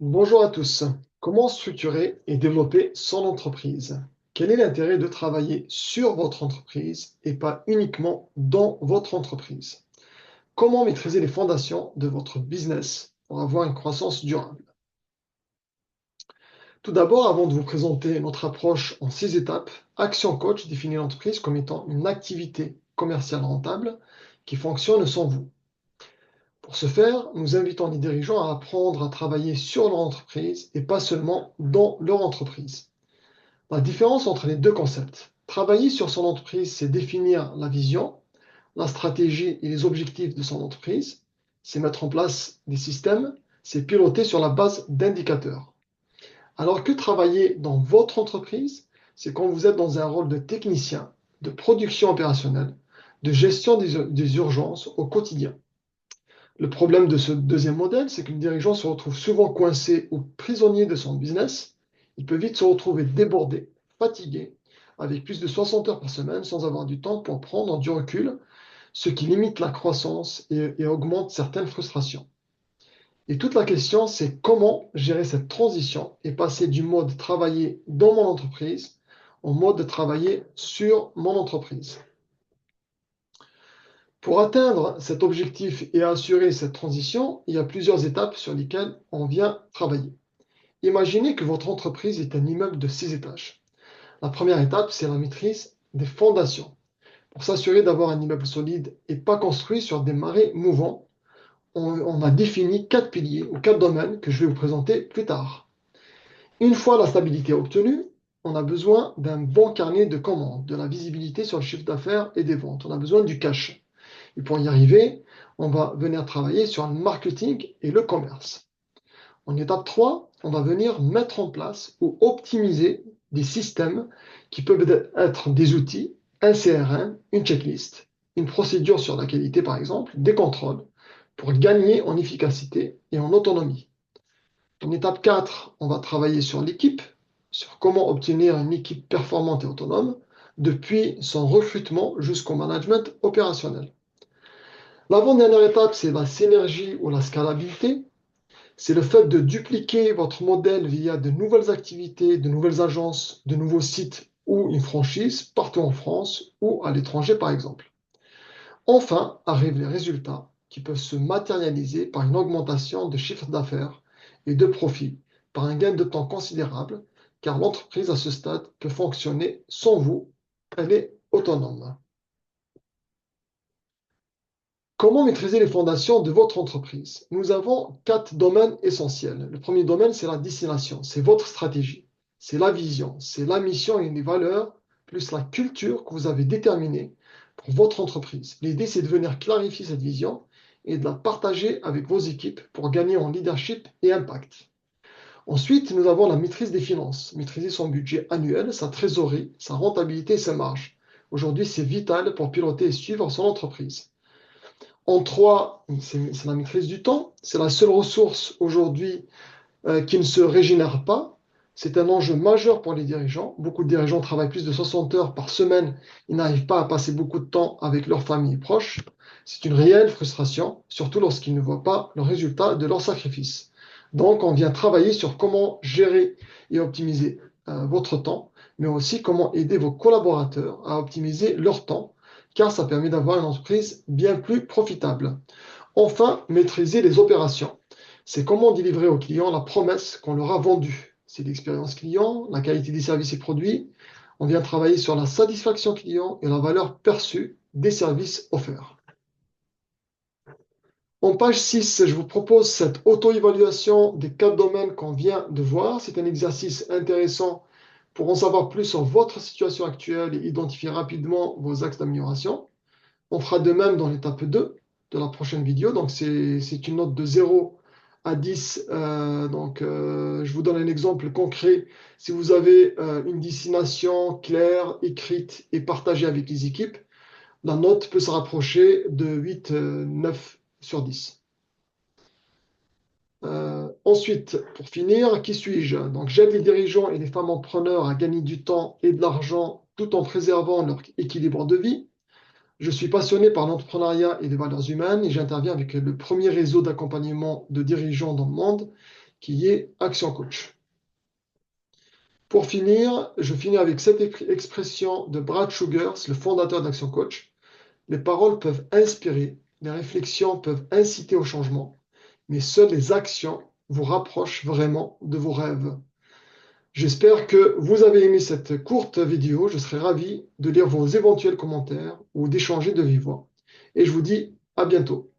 Bonjour à tous. Comment structurer et développer son entreprise? Quel est l'intérêt de travailler sur votre entreprise et pas uniquement dans votre entreprise? Comment maîtriser les fondations de votre business pour avoir une croissance durable? Tout d'abord, avant de vous présenter notre approche en 6 étapes, Action Coach définit l'entreprise comme étant une activité commerciale rentable qui fonctionne sans vous. Pour ce faire, nous invitons les dirigeants à apprendre à travailler sur leur entreprise et pas seulement dans leur entreprise. La différence entre les deux concepts. Travailler sur son entreprise, c'est définir la vision, la stratégie et les objectifs de son entreprise. C'est mettre en place des systèmes, c'est piloter sur la base d'indicateurs. Alors que travailler dans votre entreprise, c'est quand vous êtes dans un rôle de technicien, de production opérationnelle, de gestion des urgences au quotidien. Le problème de ce deuxième modèle, c'est que le dirigeant se retrouve souvent coincé ou prisonnier de son business. Il peut vite se retrouver débordé, fatigué, avec plus de 60 heures par semaine sans avoir du temps pour prendre du recul, ce qui limite la croissance et augmente certaines frustrations. Et toute la question, c'est comment gérer cette transition et passer du mode travailler dans mon entreprise au mode travailler sur mon entreprise. Pour atteindre cet objectif et assurer cette transition, il y a plusieurs étapes sur lesquelles on vient travailler. Imaginez que votre entreprise est un immeuble de 6 étages. La première étape, c'est la maîtrise des fondations. Pour s'assurer d'avoir un immeuble solide et pas construit sur des marais mouvants, on a défini 4 piliers ou 4 domaines que je vais vous présenter plus tard. Une fois la stabilité obtenue, on a besoin d'un bon carnet de commandes, de la visibilité sur le chiffre d'affaires et des ventes. On a besoin du cash. Et pour y arriver, on va venir travailler sur le marketing et le commerce. En étape 3, on va venir mettre en place ou optimiser des systèmes qui peuvent être des outils, un CRM, une checklist, une procédure sur la qualité par exemple, des contrôles, pour gagner en efficacité et en autonomie. En étape 4, on va travailler sur l'équipe, sur comment obtenir une équipe performante et autonome, depuis son recrutement jusqu'au management opérationnel. L'avant-dernière étape, c'est la synergie ou la scalabilité. C'est le fait de dupliquer votre modèle via de nouvelles activités, de nouvelles agences, de nouveaux sites ou une franchise partout en France ou à l'étranger par exemple. Enfin, arrivent les résultats qui peuvent se matérialiser par une augmentation de chiffre d'affaires et de profit, par un gain de temps considérable, car l'entreprise à ce stade peut fonctionner sans vous, elle est autonome. Comment maîtriser les fondations de votre entreprise? Nous avons 4 domaines essentiels. Le premier domaine, c'est la destination, c'est votre stratégie, c'est la vision, c'est la mission et les valeurs, plus la culture que vous avez déterminée pour votre entreprise. L'idée, c'est de venir clarifier cette vision et de la partager avec vos équipes pour gagner en leadership et impact. Ensuite, nous avons la maîtrise des finances, maîtriser son budget annuel, sa trésorerie, sa rentabilité et ses marges. Aujourd'hui, c'est vital pour piloter et suivre son entreprise. En 3, c'est la maîtrise du temps. C'est la seule ressource aujourd'hui qui ne se régénère pas. C'est un enjeu majeur pour les dirigeants. Beaucoup de dirigeants travaillent plus de 60 heures par semaine. Ils n'arrivent pas à passer beaucoup de temps avec leurs familles proches. C'est une réelle frustration, surtout lorsqu'ils ne voient pas le résultat de leurs sacrifices. Donc, on vient travailler sur comment gérer et optimiser votre temps, mais aussi comment aider vos collaborateurs à optimiser leur temps, car ça permet d'avoir une entreprise bien plus profitable. Enfin, maîtriser les opérations. C'est comment délivrer aux clients la promesse qu'on leur a vendue. C'est l'expérience client, la qualité des services et produits. On vient travailler sur la satisfaction client et la valeur perçue des services offerts. En page 6, je vous propose cette auto-évaluation des 4 domaines qu'on vient de voir. C'est un exercice intéressant pour en savoir plus sur votre situation actuelle et identifier rapidement vos axes d'amélioration. On fera de même dans l'étape 2 de la prochaine vidéo. Donc, c'est une note de 0 à 10. Je vous donne un exemple concret. Si vous avez une destination claire, écrite et partagée avec les équipes, la note peut se rapprocher de 8, 9 sur 10. Ensuite, pour finir, qui suis-je? Donc, j'aide les dirigeants et les femmes entrepreneurs à gagner du temps et de l'argent tout en préservant leur équilibre de vie. Je suis passionné par l'entrepreneuriat et les valeurs humaines et j'interviens avec le premier réseau d'accompagnement de dirigeants dans le monde qui est Action Coach. Pour finir, je finis avec cette expression de Brad Sugars, le fondateur d'Action Coach. Les paroles peuvent inspirer, les réflexions peuvent inciter au changement, mais seules les actions vous rapprochent vraiment de vos rêves. J'espère que vous avez aimé cette courte vidéo. Je serai ravi de lire vos éventuels commentaires ou d'échanger de vive voix. Et je vous dis à bientôt.